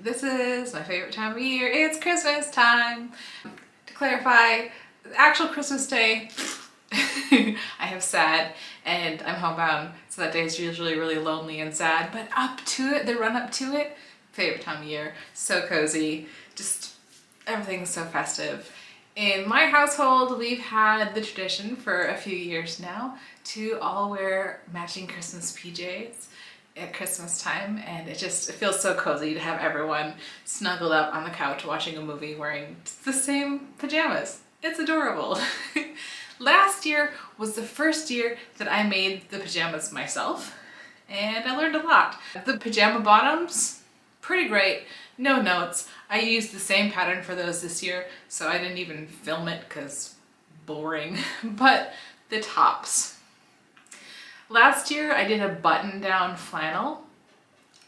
This is my favorite time of year. It's Christmas time. To clarify, the actual Christmas day, I have sad and I'm homebound, so that day is usually really lonely and sad, but up to it, the run up to it, favorite time of year. So cozy, just everything's so festive. In my household, we've had the tradition for a few years now to all wear matching Christmas PJs at Christmas time, and it feels so cozy to have everyone snuggled up on the couch watching a movie wearing the same pajamas. It's adorable. Last year was the first year that I made the pajamas myself, and I learned a lot. The pajama bottoms, pretty great, no notes. I used the same pattern for those this year, so I didn't even film it because boring. But the tops. Last year I did a button-down flannel,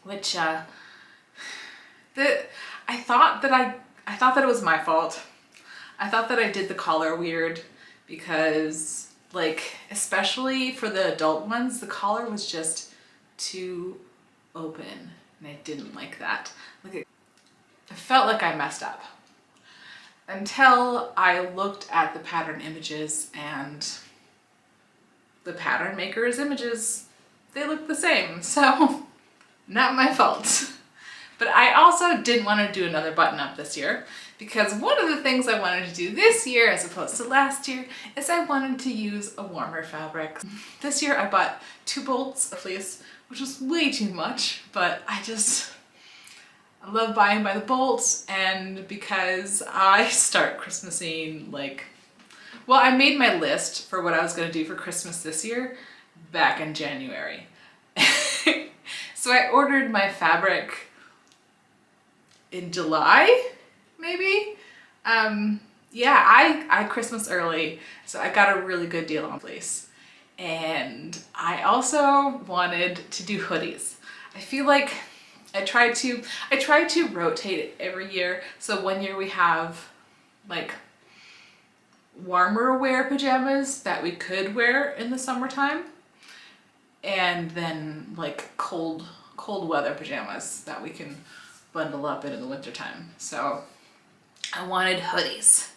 which I thought that it was my fault. I thought that I did the collar weird because, like, especially for the adult ones, the collar was just too open, and I didn't like that. Like, I felt like I messed up until I looked at the pattern images, and the pattern maker's images, they look the same, so not my fault. But I also didn't want to do another button up this year because one of the things I wanted to do this year as opposed to last year is I wanted to use a warmer fabric. This year I bought 2 bolts of fleece, which was way too much, but I love buying by the bolts, and because I start Christmasing well, I made my list for what I was going to do for Christmas this year back in January. So I ordered my fabric in July, maybe? Yeah, I Christmas early, so I got a really good deal on fleece. And I also wanted to do hoodies. I feel like I try to rotate it every year. So one year we have like warmer wear pajamas that we could wear in the summertime, and then like cold weather pajamas that we can bundle up in the wintertime. So I wanted hoodies.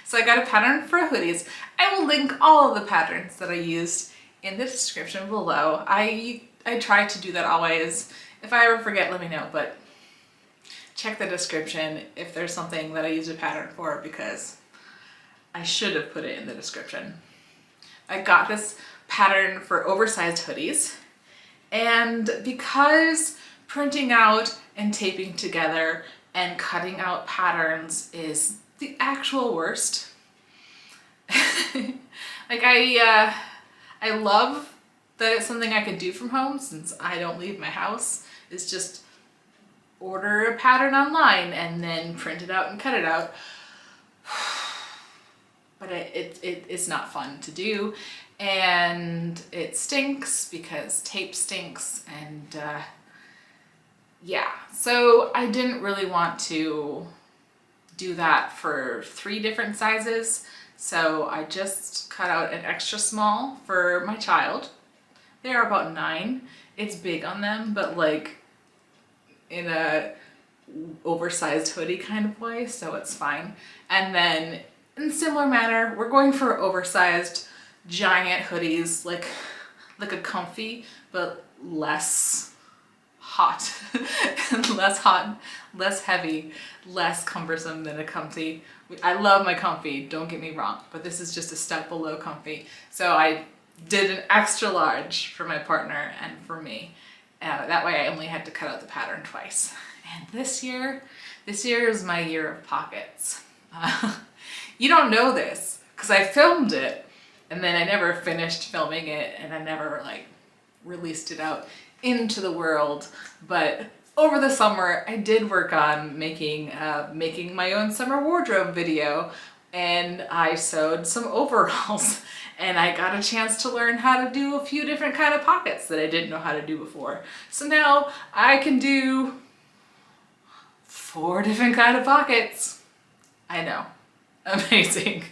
So I got a pattern for hoodies. I will link all of the patterns that I used in the description below. I try to do that always. If I ever forget, let me know, but check the description if there's something that I used a pattern for, because I should have put it in the description. I got this pattern for oversized hoodies, and because printing out and taping together and cutting out patterns is the actual worst. Like I love that it's something I can do from home since I don't leave my house. It's just order a pattern online and then print it out and cut it out. But it's not fun to do, and it stinks because tape stinks, and yeah, so I didn't really want to do that for 3 different sizes, so I just cut out an extra small for my child. They are about 9. It's big on them, but like in a oversized hoodie kind of way, so it's fine. And then in similar manner, we're going for oversized giant hoodies, like a comfy, but less hot, less heavy, less cumbersome than a comfy. I love my comfy, don't get me wrong, but this is just a step below comfy. So I did an extra large for my partner and for me. That way I only had to cut out the pattern twice. And this year is my year of pockets. You don't know this because I filmed it and then I never finished filming it, and I never like released it out into the world. But over the summer I did work on making my own summer wardrobe video, and I sewed some overalls, and I got a chance to learn how to do a few different kind of pockets that I didn't know how to do before. So now I can do 4 different kind of pockets. I know. Amazing.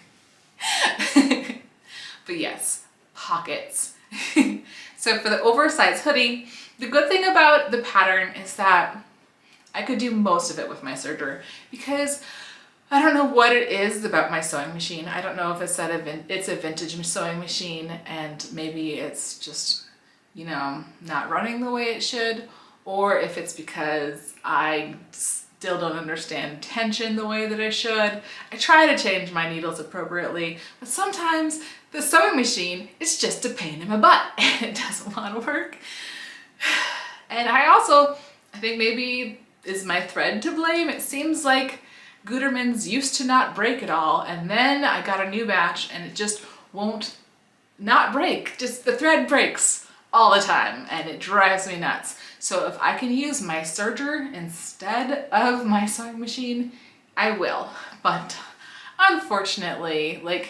But yes, pockets. So for the oversized hoodie, the good thing about the pattern is that I could do most of it with my serger because I don't know what it is about my sewing machine. I don't know if it's that it's a vintage sewing machine and maybe it's just, you know, not running the way it should, or if it's because I still don't understand tension the way that I should. I try to change my needles appropriately, but sometimes the sewing machine is just a pain in my butt and it doesn't want to work. And I think maybe is my thread to blame. It seems like Gutermann's used to not break at all, and then I got a new batch and it just won't not break. Just the thread breaks all the time and it drives me nuts. So if I can use my serger instead of my sewing machine, I will. But unfortunately, like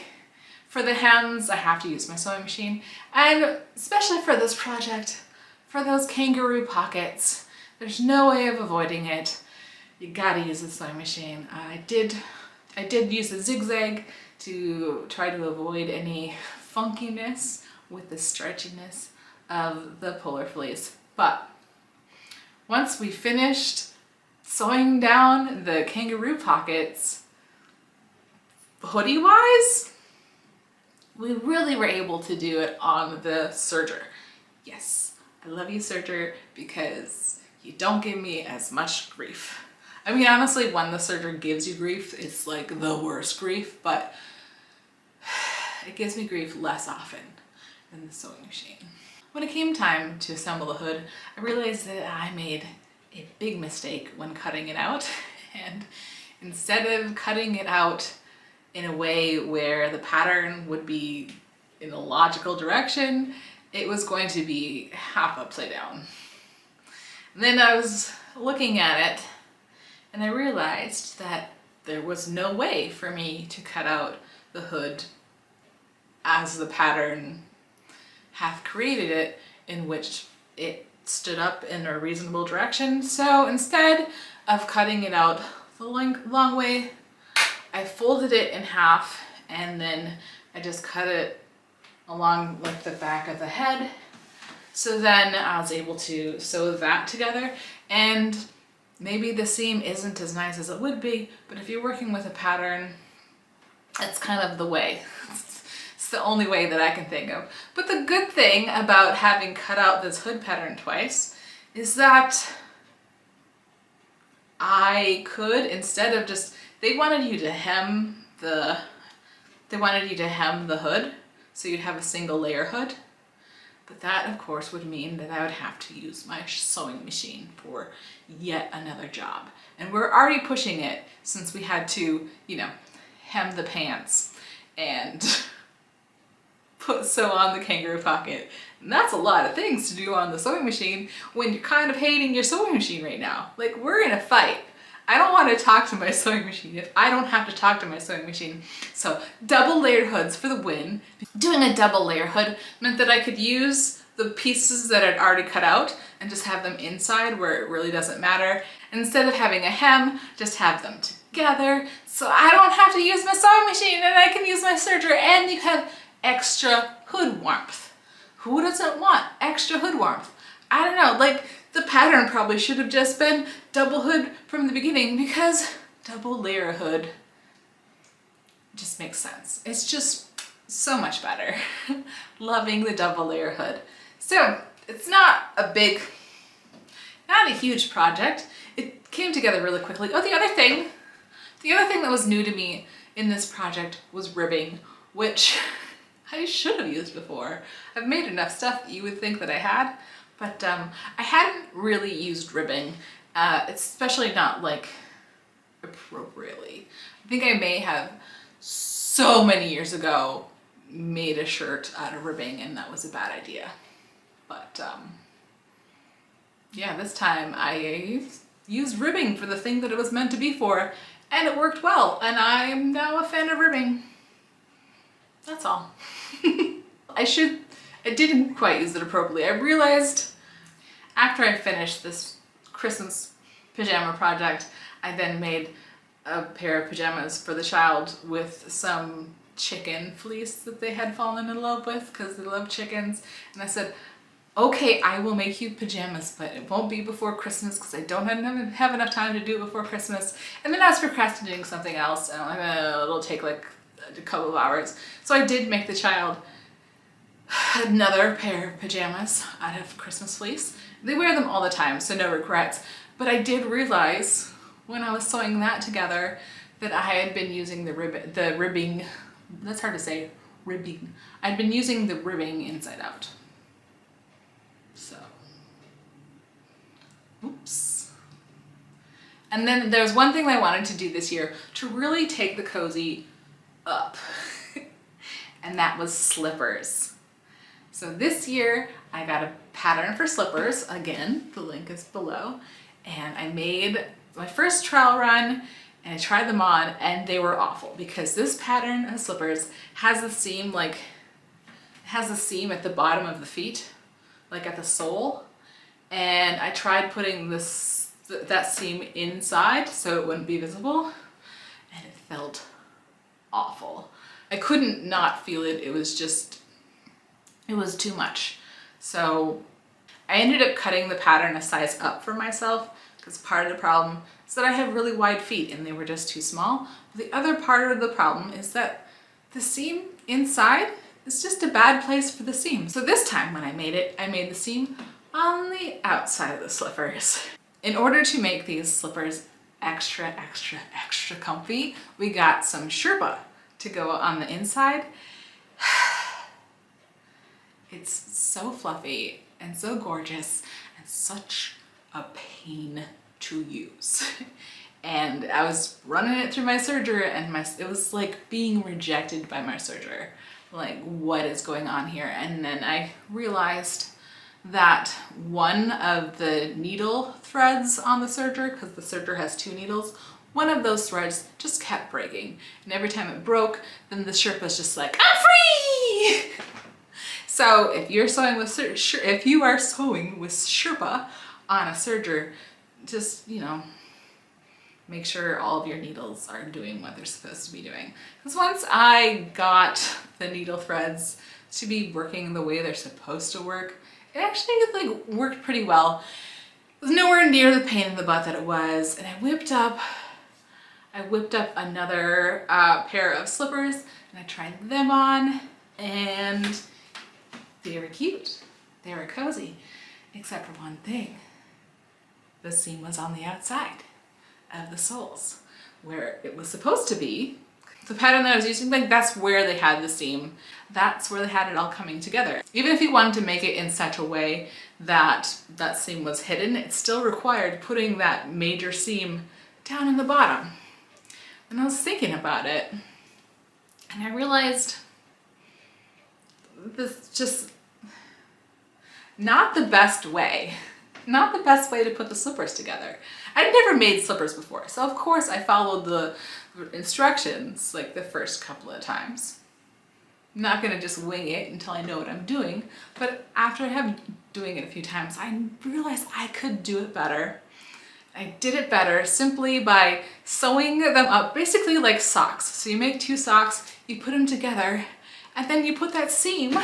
for the hems, I have to use my sewing machine. And especially for this project, for those kangaroo pockets, there's no way of avoiding it. You gotta use the sewing machine. I did use a zigzag to try to avoid any funkiness with the stretchiness of the polar fleece. But once we finished sewing down the kangaroo pockets, hoodie-wise, we really were able to do it on the serger. Yes, I love you, serger, because you don't give me as much grief. I mean, honestly, when the serger gives you grief, it's like the worst grief, but it gives me grief less often than the sewing machine. When it came time to assemble the hood, I realized that I made a big mistake when cutting it out. And instead of cutting it out in a way where the pattern would be in a logical direction, it was going to be half upside down. And then I was looking at it and I realized that there was no way for me to cut out the hood as the pattern hath created it, in which it stood up in a reasonable direction. So instead of cutting it out the long way, I folded it in half and then I just cut it along like the back of the head. So then I was able to sew that together, and maybe the seam isn't as nice as it would be, but if you're working with a pattern, it's kind of the way. It's the only way that I can think of. But the good thing about having cut out this hood pattern twice is that I could, instead of just, they wanted you to hem the hood, so you'd have a single layer hood. But that, of course, would mean that I would have to use my sewing machine for yet another job. And we're already pushing it since we had to, you know, hem the pants and sew on the kangaroo pocket. And that's a lot of things to do on the sewing machine when you're kind of hating your sewing machine right now. Like, we're in a fight. I don't want to talk to my sewing machine if I don't have to talk to my sewing machine. So double layered hoods for the win. Doing a double layer hood meant that I could use the pieces that I'd already cut out and just have them inside where it really doesn't matter. And instead of having a hem, just have them together. So I don't have to use my sewing machine and I can use my serger, and you have extra hood warmth. Who doesn't want extra hood warmth? I don't know, like, the pattern probably should have just been double hood from the beginning, because double layer hood just makes sense. It's just so much better. Loving the double layer hood. So it's not a huge project. It came together really quickly. Oh, the other thing that was new to me in this project was ribbing, which I should have used before. I've made enough stuff that you would think that I had, but I hadn't really used ribbing, especially not like appropriately. I think I may have so many years ago made a shirt out of ribbing and that was a bad idea. But yeah, this time I used ribbing for the thing that it was meant to be for, and it worked well, and I'm now a fan of ribbing. That's all. I didn't quite use it appropriately. I realized after I finished this Christmas pajama project, I then made a pair of pajamas for the child with some chicken fleece that they had fallen in love with because they love chickens. And I said, Okay, I will make you pajamas, but it won't be before Christmas because I don't have enough time to do it before Christmas. And then I was procrastinating something else, and I'm like, it'll take like a couple of hours. So I did make the child another pair of pajamas out of Christmas fleece. They wear them all the time, so no regrets. But I did realize when I was sewing that together that I had been using the ribbing, that's hard to say, ribbing. I'd been using the ribbing inside out. So, oops. And then there's one thing I wanted to do this year to really take the cozy up, and that was slippers. So this year I got a pattern for slippers. Again, the link is below. And I made my first trial run and I tried them on and they were awful because this pattern of slippers has the seam at the bottom of the feet, like at the sole. And I tried putting that seam inside so it wouldn't be visible and it felt awful. I couldn't not feel it. It was too much. So I ended up cutting the pattern a size up for myself because part of the problem is that I have really wide feet and they were just too small. The other part of the problem is that the seam inside is just a bad place for the seam. So this time when I made the seam on the outside of the slippers. In order to make these slippers extra comfy, we got some Sherpa to go on the inside. It's so fluffy and so gorgeous and such a pain to use. And I was running it through my serger and it was like being rejected by my serger. Like, what is going on here? And then I realized that one of the needle threads on the serger, because the serger has 2 needles, one of those threads just kept breaking. And every time it broke, then the Sherpa's just like, I'm free! So if you are sewing with Sherpa on a serger, just, make sure all of your needles are doing what they're supposed to be doing. Because once I got the needle threads to be working the way they're supposed to work, it actually worked pretty well. It was nowhere near the pain in the butt that it was, and I whipped up another pair of slippers and I tried them on, and they were cute. They were cozy, except for one thing. The seam was on the outside of the soles, where it was supposed to be. The pattern that I was using, that's where they had the seam. That's where they had it all coming together. Even if you wanted to make it in such a way that that seam was hidden, it still required putting that major seam down in the bottom. And I was thinking about it, and I realized this just not the best way to put the slippers together. I'd never made slippers before, so of course I followed the instructions like the first couple of times. I'm not gonna just wing it until I know what I'm doing, but after I have doing it a few times, I realized I could do it better. I did it better simply by sewing them up, basically like socks. So you make 2 socks, you put them together, and then you put that seam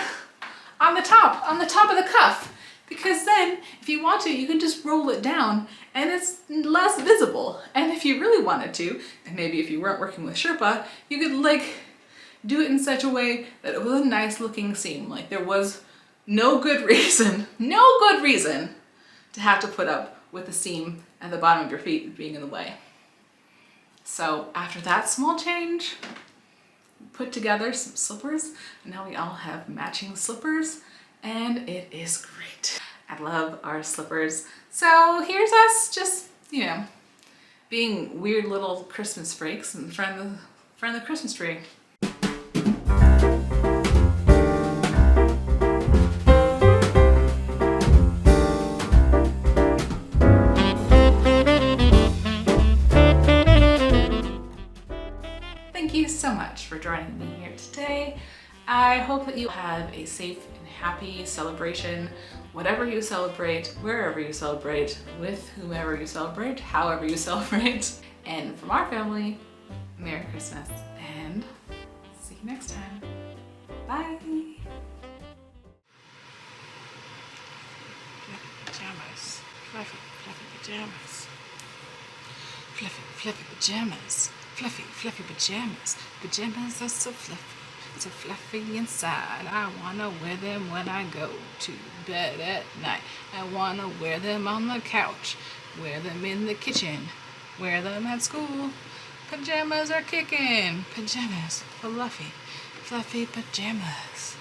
on the top of the cuff. Because then, if you want to, you can just roll it down and it's less visible. And if you really wanted to, and maybe if you weren't working with Sherpa, you could do it in such a way that it was a nice looking seam. Like, there was no good reason to have to put up with the seam at the bottom of your feet being in the way. So after that small change, put together some slippers, and now we all have matching slippers, and it is great. I love our slippers. So here's us just, being weird little Christmas freaks in front of the Christmas tree. Thank you so much for joining me here today. I hope that you have a safe and happy celebration, whatever you celebrate, wherever you celebrate, with whomever you celebrate, however you celebrate. And from our family, Merry Christmas, and see you next time. Bye. Fluffy, fluffy pajamas. Fluffy, fluffy pajamas. Fluffy, fluffy pajamas. Pajamas are so fluffy inside. I wanna wear them when I go to bed at night. I wanna wear them on the couch. Wear them in the kitchen. Wear them at school. Pajamas are kicking. Pajamas, fluffy, fluffy pajamas.